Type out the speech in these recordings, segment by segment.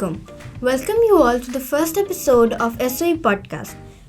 Assalamualaikum. Welcome you all to the first episode of SOE podcast.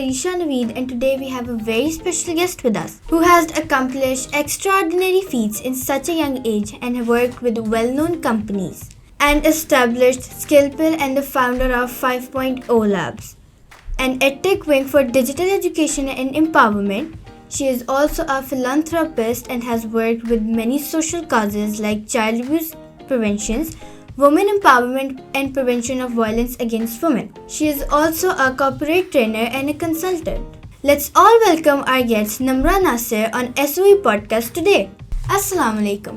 Arisha Naveed and today we have a very special guest with us who has accomplished extraordinary feats in such a young age and have worked with well-known companies and established Skillpill and the founder of 5.0 Labs, an edtech wing for digital education and empowerment. She is also a philanthropist and has worked with many social causes like child abuse prevention, women empowerment and prevention of violence against women. She is also a corporate trainer and a consultant. Let's all welcome our guest Namra Nasir on SOE podcast today. Assalamu alaikum.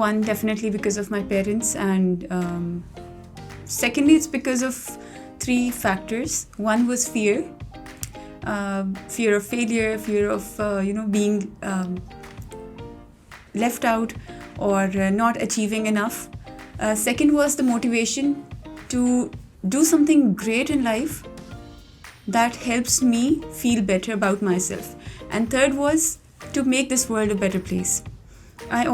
one definitely because of my parents and secondly it's because of three factors. One was fear of failure, fear of being left out or not achieving enough. Second was the motivation to do something great in life that helps me feel better about myself. And third was to make this world a better place. I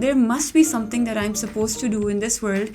there must be something that I'm supposed to do in this world.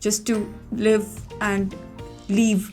just to live and leave.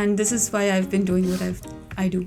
and this is why I've been doing what I do.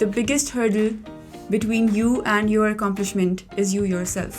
The biggest hurdle between you and your accomplishment is you yourself.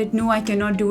that no, I cannot do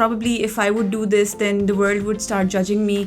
probably if I would do this then the world would start judging me.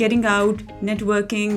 getting out, networking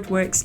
it works.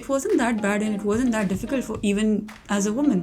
it wasn't that bad and it wasn't that difficult for even as a woman.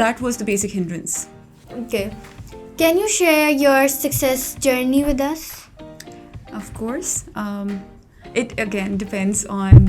that was the basic hindrance. Okay. Can you share your success journey with us? Of course. It again depends on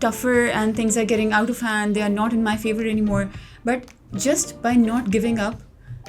tougher and things are getting out of hand, they are not in my favor anymore. But just by not giving up,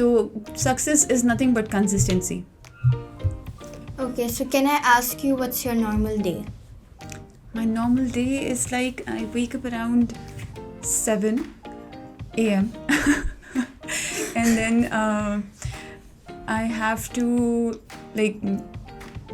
So success is nothing but consistency. Okay, so can I ask you what's your normal day? My normal day is like I wake up around 7 a.m. and then I have to like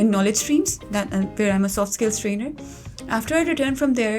in knowledge streams, where I'm a soft skills trainer. After I return from there,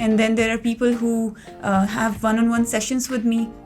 And then there are people who have one-on-one sessions with me,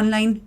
online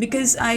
because I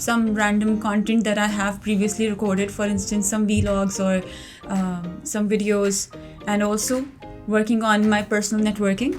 some random content that I have previously recorded, for instance some vlogs or some videos, and also working on my personal networking.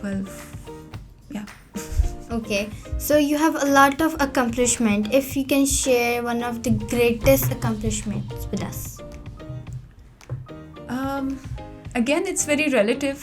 12. Yeah. Okay, so you have a lot of accomplishment. If you can share one of the greatest accomplishments with us. Again, it's very relative.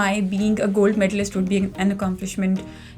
my being a gold medalist would be an accomplishment,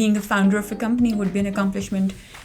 being a founder of a company would be an accomplishment.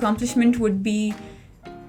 accomplishment would be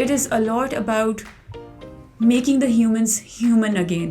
it is a lot about making the humans human again.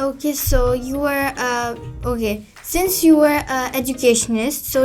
Okay, so you are since you are educationist, so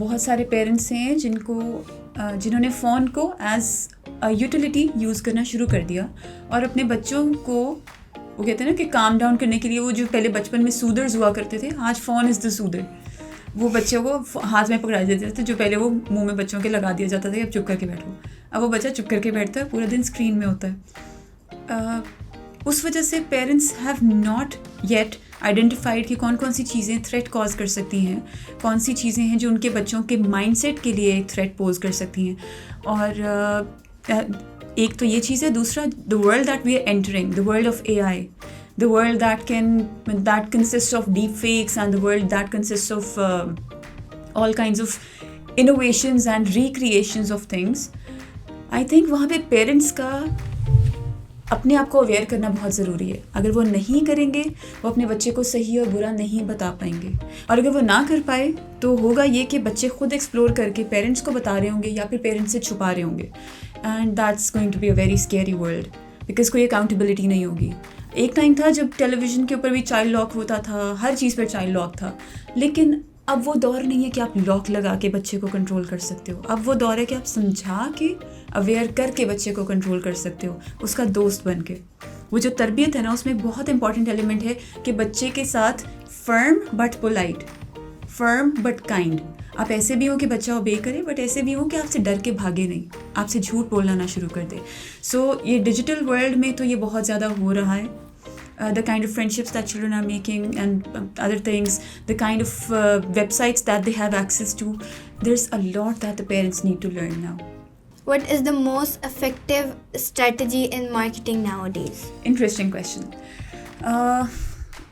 بہت سارے parents ہیں جنہوں نے phone کو as utility use کرنا شروع کر دیا اور اپنے بچوں کو وہ کہتے ہیں نا کہ کام ڈاؤن کرنے کے لیے وہ جو پہلے بچپن میں سودرز ہوا کرتے تھے, آج فون از دا سودر. وہ بچوں کو ہاتھ میں پکڑا دیتے تھے, جو پہلے وہ منہ میں بچوں کے لگا دیا جاتا تھا اب چپ کر کے بیٹھو. اب وہ بچہ چپ کر کے بیٹھتا ہے, پورا دن اسکرین میں ہوتا ہے. اس وجہ سے parents have not yet identified کہ کون کون سی چیزیں تھریٹ کاز کر سکتی ہیں, کون سی چیزیں ہیں جو ان کے بچوں کے مائنڈ سیٹ کے لیے ایک تھریٹ پوز کر سکتی ہیں. اور ایک تو یہ چیز ہے. دوسرا, the world that we are entering, the world of A I, the world that consists of deep fakes, and the world that consists of all kinds of innovations and recreations of things. I think وہاں پہ parents کا اپنے آپ کو aware کرنا بہت ضروری ہے. اگر وہ نہیں کریں گے وہ اپنے بچے کو صحیح اور برا نہیں بتا پائیں گے, اور اگر وہ نہ کر پائے تو ہوگا یہ کہ بچے خود ایکسپلور کر کے پیرنٹس کو بتا رہے ہوں گے یا پھر پیرنٹس سے چھپا رہے ہوں گے. And that's going to be a very scary world, because کوئی اکاؤنٹیبلٹی نہیں ہوگی. ایک ٹائم تھا جب ٹیلی ویژن کے اوپر بھی چائلڈ لاک ہوتا تھا, ہر چیز پر چائلڈ لاک تھا, لیکن اب وہ دور نہیں ہے کہ آپ لاک لگا کے بچے کو کنٹرول کر سکتے ہو. اب وہ دور ہے کہ آپ سمجھا کے, اویئر کر کے بچے کو کنٹرول کر سکتے ہو, اس کا دوست بن کے. وہ جو تربیت ہے نا, اس میں بہت امپورٹنٹ ایلیمنٹ ہے کہ بچے کے ساتھ firm but polite, firm but kind. آپ ایسے بھی ہوں کہ بچہ اوبے کرے, بٹ ایسے بھی ہوں کہ آپ سے ڈر کے بھاگے نہیں, آپ سے جھوٹ بولنا نہ شروع کر دے. سو یہ ڈیجیٹل ورلڈ میں تو یہ بہت زیادہ ہو رہا ہے. The kind of friendships that children are making and other things, the kind of websites that they have access to, there's a lot that the parents need to learn now. What is the most effective strategy in marketing nowadays? Interesting question.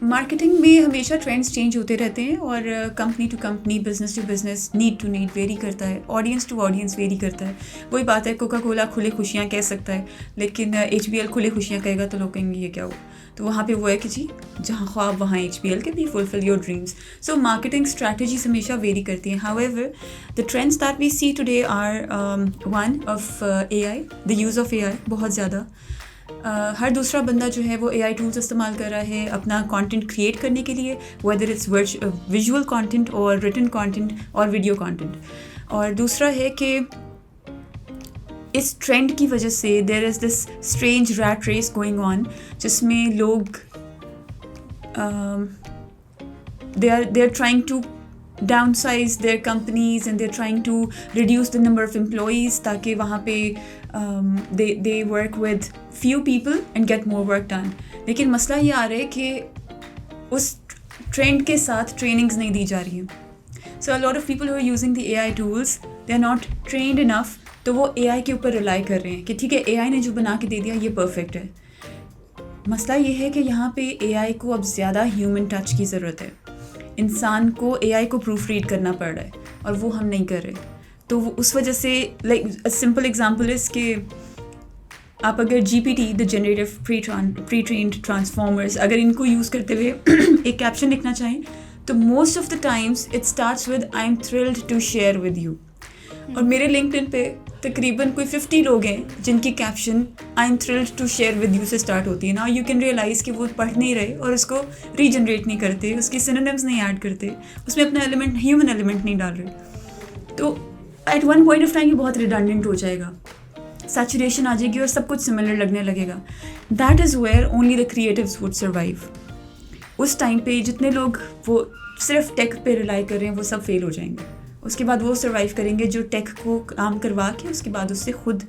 Marketing میں ہمیشہ trends change ہوتے رہتے ہیں, اور company to company, business to business, need to need vary کرتا ہے, audience to audience very کرتا ہے. وہی بات ہے, کوکا کولا کھلے خوشیاں کہہ سکتا ہے, لیکن ایچ بی ایل کھلے خوشیاں کہے گا تو لوگ کہیں گے یہ کیا ہو. تو وہاں پہ وہ ہے کہ جی جہاں خواب وہاں ایچ بی ایل کے بھی, fulfil your dreams. So marketing strategies ہمیشہ ویری کرتی ہیں. However the trends that we see today are one of A I, the use of A I بہت زیادہ. ہر دوسرا بندہ جو ہے وہ اے آئی ٹولس استعمال کر رہا ہے اپنا کانٹینٹ کریٹ کرنے کے لیے, ویدر اٹس ویژول کانٹینٹ اور ریٹن کانٹینٹ اور ویڈیو کانٹینٹ. اور دوسرا ہے کہ اس ٹرینڈ کی وجہ سے there is this strange rat race going on, جس میں لوگ they are trying to downsize their companies and they're trying to reduce the number of employees تاکہ وہاں پہ they work with few people and get more work done. لیکن مسئلہ یہ آ رہا ہے کہ اس ٹرینڈ کے ساتھ ٹریننگز نہیں دی جا رہی ہیں. So a lot of people who are using the AI tools, they are not trained enough, تو وہ اے آئی کے اوپر ریلائی کر رہے ہیں کہ ٹھیک ہے اے آئی نے جو بنا کے دے دیا یہ پرفیکٹ ہے. مسئلہ یہ ہے کہ یہاں پہ اے آئی کو اب زیادہ ہیومن ٹچ کی ضرورت ہے. انسان کو اے آئی کو پروف ریڈ کرنا پڑ رہا ہے اور وہ ہم نہیں کر رہے. تو اس وجہ سے لائک سمپل ایگزامپل از کہ آپ اگر جی پی ٹی, دا جنریٹو پری ٹرینڈ ٹرانسفارمرز, اگر ان کو یوز کرتے ہوئے ایک کیپشن لکھنا چاہیں تو most of the times it starts with I am thrilled to share with you. اور میرے لنکڈ ان پہ تقریباً کوئی 50 لوگ ہیں جن کی caption I am thrilled to share with you سے اسٹارٹ ہوتی ہے. نا یو کین ریئلائز کہ وہ پڑھ نہیں رہے اور اس کو ری جنریٹ نہیں کرتے, اس کی سینونیمز نہیں ایڈ کرتے, اس میں اپنا ایلیمنٹ ہیومن ایلیمنٹ نہیں ڈال رہے. تو at one point of time یہ بہت ریڈنڈنٹ ہو جائے گا, سیچوریشن آ جائے گی اور سب کچھ سملر لگنے لگے گا. That is where only the creatives would survive. اس ٹائم پہ جتنے لوگ وہ صرف ٹیک پہ ریلائی کر رہے ہیں وہ سب فیل ہو جائیں گے. اس کے بعد وہ سروائیو کریں گے جو ٹیک کو کام کروا کے اس کے بعد اس سے خود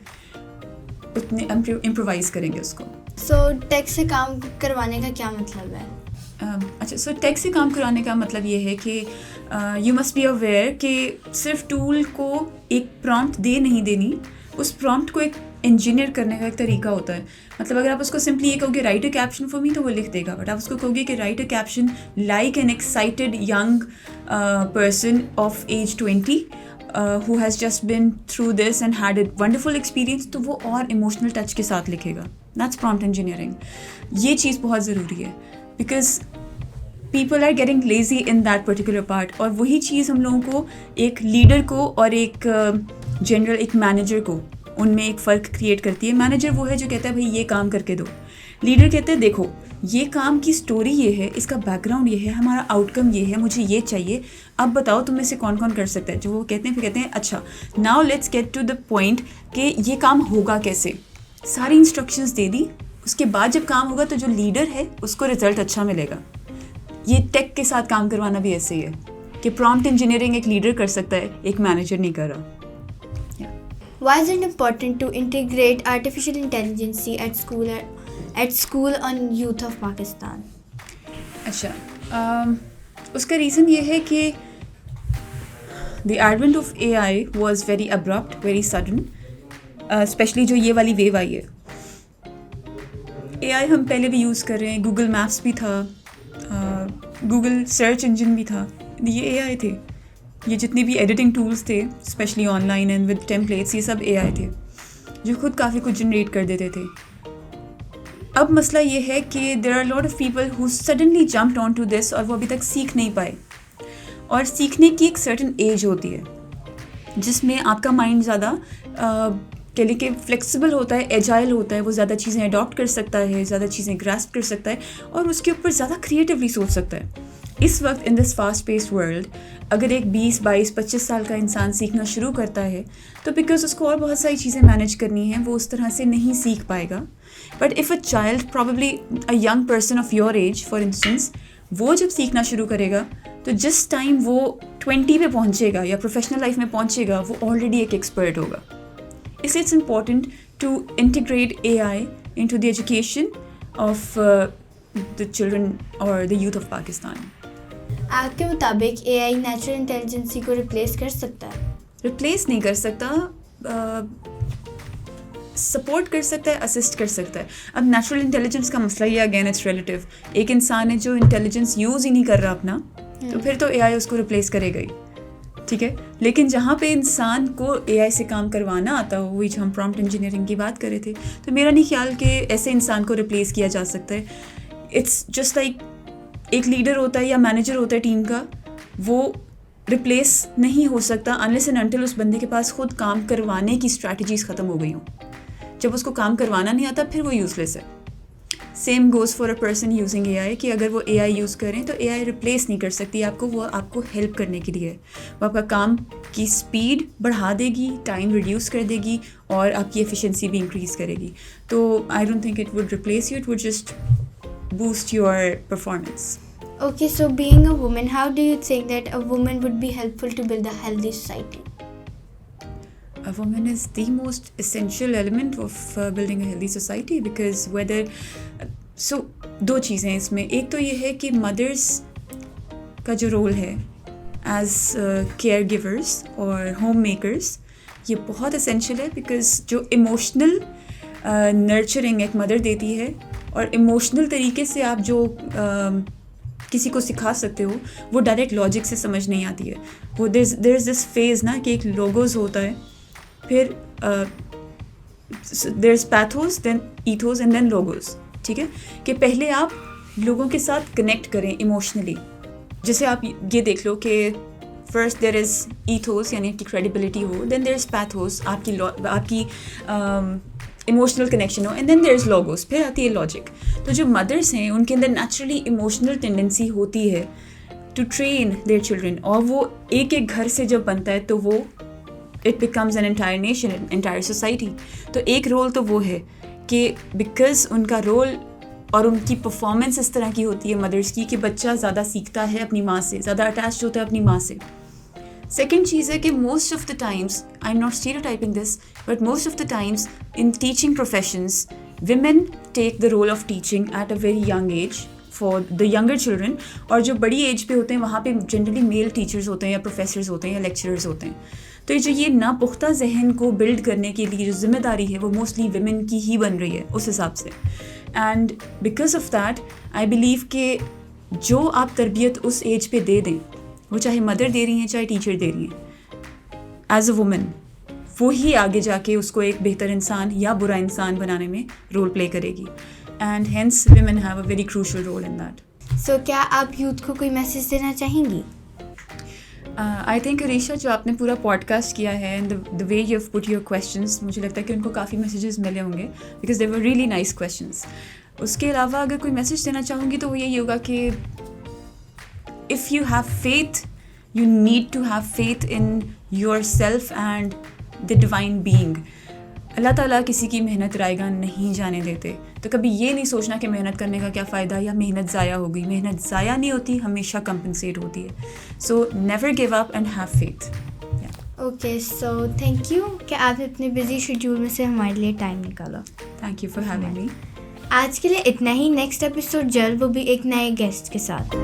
اتنے امپرووائز کریں گے اس کو. سو ٹیک سے کام کروانے کا کیا مطلب ہے؟ اچھا, سو ٹیک سے کام کرانے کا مطلب یہ ہے کہ یو مسٹ بی اویئر کہ صرف ٹول کو ایک پرومپٹ دے نہیں دینی, اس پرومپٹ کو ایک انجینئر کرنے کا ایک طریقہ ہوتا ہے. مطلب اگر آپ اس کو سمپلی یہ کہو گے right a caption for me تو وہ لکھ دے گا, بٹ آپ اس کو کہو گے کہ write a caption like an excited young person of age 20 who has just been through this and had a wonderful experience, تو وہ اور ایموشنل ٹچ کے ساتھ لکھے گا. That's prompt engineering. یہ چیز بہت ضروری ہے because people are getting lazy in that particular part. اور وہی چیز ہم لوگوں کو ایک لیڈر کو اور ایک جنرل ایک مینیجر کو ان میں ایک فرق کریٹ کرتی ہے. مینیجر وہ ہے جو کہتا ہے بھائی یہ کام کر کے دو. لیڈر کہتے ہیں دیکھو یہ کام کی سٹوری یہ ہے, اس کا بیک گراؤنڈ یہ ہے, ہمارا آؤٹ کم یہ ہے, مجھے یہ چاہیے, اب بتاؤ تم میں سے کون کون کر سکتا ہے. جو وہ کہتے ہیں پھر کہتے ہیں اچھا now let's get to the point کہ یہ کام ہوگا کیسے. ساری انسٹرکشنز دے دی, اس کے بعد جب کام ہوگا تو جو لیڈر ہے اس کو رزلٹ اچھا ملے گا. یہ ٹیک کے ساتھ کام کروانا بھی ایسے ہی ہے کہ پرومپٹ انجینئرنگ ایک لیڈر کر سکتا ہے, ایک مینیجر نہیں کر رہا. Why is it important to integrate artificial intelligence at school on youth of Pakistan? اچھا اس کا ریزن یہ ہے کہ the advent of A I was very abrupt, very sudden, especially جو یہ والی ویو آئی ہے. اے آئی ہم پہلے بھی یوز کر رہے ہیں, گوگل میپس بھی تھا, گوگل سرچ انجن بھی تھا, یہ اے آئی تھے. یہ جتنے بھی ایڈیٹنگ ٹولس تھے especially online and with templates, یہ سب اے آئی تھے جو خود کافی کچھ جنریٹ کر دیتے تھے. اب مسئلہ یہ ہے کہ there are lot of people who suddenly jumped on to this اور وہ ابھی تک سیکھ نہیں پائے. اور سیکھنے کی ایک سرٹن ایج ہوتی ہے جس میں آپ کا مائنڈ زیادہ کہہ لیں کہ فلیکسیبل ہوتا ہے, ایجائل ہوتا ہے, وہ زیادہ چیزیں اڈاپٹ کر سکتا ہے, زیادہ چیزیں گراسپ کر سکتا ہے اور اس کے اوپر زیادہ کریٹیولی سوچ سکتا ہے. اس وقت ان دس فاسٹ پیسڈ ورلڈ اگر ایک 20-22-25 سال کا انسان سیکھنا شروع کرتا ہے تو بیکاز اس کو اور بہت ساری چیزیں مینیج کرنی ہیں, وہ اس طرح سے نہیں سیکھ پائے گا. But if a child probably a young person of your age for instance, وہ جب سیکھنا شروع کرے گا تو جس ٹائم وہ 20 پہ پہنچے گا یا پروفیشنل لائف میں پہنچے گا وہ آلریڈی ایک ایکسپرٹ ہوگا. اس لیے it's important to integrate A I into the education of the children اور دا یوتھ آف پاکستان. آپ کے مطابق اے آئی نیچرل انٹیلیجنسی کو ریپلیس کر سکتا ہے؟ ریپلیس نہیں کر سکتا, سپورٹ کر سکتا ہے, اسسٹ کر سکتا ہے. اب نیچرل انٹیلیجنس کا مسئلہ یہ اگین اٹس ریلیٹیو. ایک انسان ہے جو انٹیلیجنس یوز ہی نہیں کر رہا اپنا, تو پھر تو اے آئی اس کو ریپلیس کرے گا ہی, ٹھیک ہے. لیکن جہاں پہ انسان کو اے آئی سے کام کروانا آتا ہو, وہی جو ہم پرومپٹ انجینئرنگ کی بات کر رہے تھے, تو میرا نہیں خیال کہ ایسے انسان کو ریپلیس کیا جا سکتا ہے. اٹس جسٹ لائک ایک لیڈر ہوتا ہے یا مینیجر ہوتا ہے ٹیم کا, وہ ریپلیس نہیں ہو سکتا انلیس اینڈ انٹل اس بندے کے پاس خود کام کروانے کی اسٹریٹجیز ختم ہو گئی ہوں. جب اس کو کام کروانا نہیں آتا پھر وہ یوز لیس ہے. Same goes for a person using A I, کہ اگر وہ اے آئی یوز کریں تو اے آئی ریپلیس نہیں کر سکتی آپ کو, وہ آپ کو ہیلپ کرنے کے لیے ہے. وہ آپ کا کام کی اسپیڈ بڑھا دے گی, ٹائم ریڈیوس کر دے گی اور آپ کی ایفیشنسی بھی انکریز کرے گی. تو I don't think it would replace you, it would just boost your performance. Okay, so being a woman, how do you think that a woman would be helpful to build a healthy society? A woman is the most essential element of building a healthy society because whether so دو چیزیں اس میں. ایک تو یہ ہے کہ مدرس کا جو رول ہے ایز کیئر گیورس اور ہوم میکرس, یہ بہت اسینشیل ہے بیکاز جو ایموشنل نرچرنگ ایک مدر دیتی ہے اور ایموشنل طریقے سے آپ جو کسی کو سکھا سکتے ہو وہ ڈائریکٹ لاجک سے سمجھ نہیں آتی ہے. وہ دیر از دس فیز نا کہ ایک لوگوز ہوتا ہے, پھر دیر از پیتھوز, دین ایتھوز اینڈ دین لوگوز, ٹھیک ہے. کہ پہلے آپ لوگوں کے ساتھ کنیکٹ کریں ایموشنلی. جیسے آپ یہ دیکھ لو کہ فرسٹ دیر از ایتھوز یعنی آپ کی credibility who, then there is pathos آپ کی ایموشنل کنیکشن ہو, and then there is logos, پھر آتی ہے لاجک. تو جو مدرس ہیں ان کے اندر نیچرلی ایموشنل ٹینڈنسی ہوتی ہے ٹو ٹرین دیئر چلڈرن, اور وہ ایک ایک گھر سے جب بنتا ہے تو وہ it becomes an entire nation, entire society. تو ایک رول تو وہ ہے کہ بیکاز ان کا رول اور ان کی پرفارمنس اس طرح کی ہوتی ہے مدرس کی کہ بچہ زیادہ سیکھتا ہے اپنی ماں سے, زیادہ اٹیچڈ ہوتا ہے اپنی ماں سے. سیکنڈ چیز ہے کہ most of the times, I am not stereotyping this, but most of the times in teaching professions women take the role of teaching at a very young age for the younger children, اور جو بڑی age پہ ہوتے ہیں وہاں پہ generally میل teachers ہوتے ہیں یا پروفیسرز ہوتے ہیں یا لیکچررز ہوتے ہیں. تو جو یہ ناپختہ ذہن کو بلڈ کرنے کے لیے جو ذمہ داری ہے وہ موسٹلی ویمن کی ہی بن رہی ہے اس حساب سے. And because of that I believe کہ جو آپ تربیت اس ایج پہ دے دیں, وہ چاہے مدر دے رہی ہیں چاہے ٹیچر دے رہی ہیں, ایز اے وومن, وہی آگے جا کے اس کو ایک بہتر انسان یا برا انسان بنانے میں رول پلے کرے گی. And hence women have a very crucial role in that. سو کیا آپ یوتھ کو کوئی میسیج دینا چاہیں گی؟ آئی تھنک عریشہ جو آپ نے پورا پوڈ کاسٹ کیا ہے and the way you have put your questions, مجھے لگتا ہے کہ ان کو کافی میسیجز ملے ہوں گے because they were really nice questions. اس کے علاوہ اگر کوئی میسیج دینا چاہوں گی تو وہ یہی ہوگا کہ if you have faith, you need to have faith in yourself and the divine being. اللہ تعالیٰ کسی کی محنت رائے گاہ نہیں جانے دیتے, تو کبھی یہ نہیں سوچنا کہ محنت کرنے کا کیا فائدہ یا محنت ضائع ہو گئی. محنت ضائع نہیں ہوتی, ہمیشہ کمپنسیٹ ہوتی ہے. So never give up and have faith. Okay, so thank you کہ آپ نے اپنے بزی شیڈیول میں سے ہمارے لیے ٹائم نکالا. Thank you for having me. آج کے لیے اتنا ہی. نیکسٹ ایپیسوڈ جلد, وہ بھی ایک نئے گیسٹ کے ساتھ.